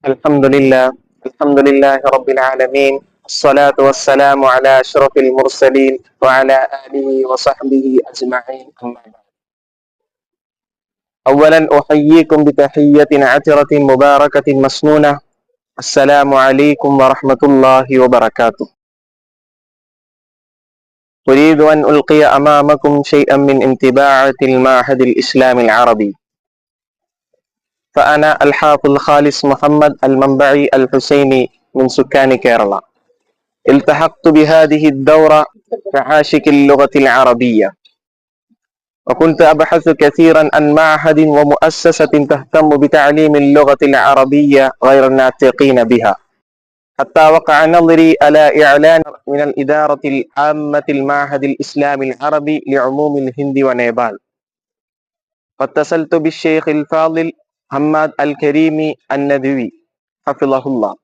الحمد لله الحمد لله رب العالمين. الصلاة والسلام على أشرف المرسلين وعلى آله وصحبه أجمعين. أما بعد. أولا أحييكم بتحية عطرة مباركة مسنونة. السلام عليكم ورحمة الله وبركاته. أريد أن ألقي أمامكم شيئا من انطباعات المعهد الإسلامي العربي. فأنا الحافظ الخالص محمد المنبعي الحسيني من سكان كيرلا. التحقت بهذه الدورة كعاشق اللغة العربية، وكنت أبحث كثيرا عن معهد ومؤسسة تهتم بتعليم اللغة العربية غير الناطقين بها، حتى وقع نظري على إعلان من الإدارة العامة المعهد الإسلامي العربي لعموم الهند ونيبال. فاتصلت بالشيخ الفاضل حماد الكريمي الندوي حفظه الله،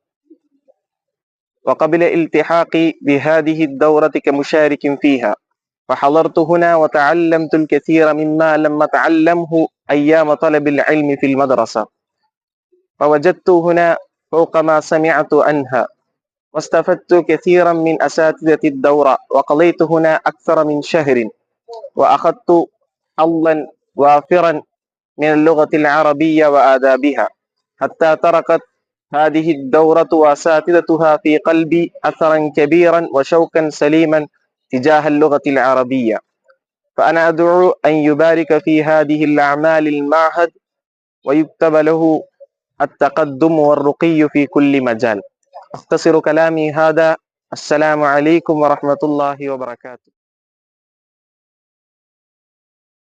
وقبل التحاقي بهذه الدورة كمشارك فيها، فحضرت هنا وتعلمت الكثير مما لم أتعلمه أيام طلب العلم في المدرسة، فوجدت هنا فوق ما سمعت عنها، واستفدت كثيرا من أساتذة الدورة، وقضيت هنا أكثر من شهر، وأخذت حظا وافرا من اللغة العربية وآدابها، حتى تركت هذه الدورة وأساتذتها في قلبي أثرا كبيرا وشوقا سليما تجاه اللغة العربية. فأنا أدعو أن يبارك في هذه الأعمال المعهد، ويكتب له التقدم والرقي في كل مجال. أختصر كلامي هذا. السلام عليكم ورحمة الله وبركاته.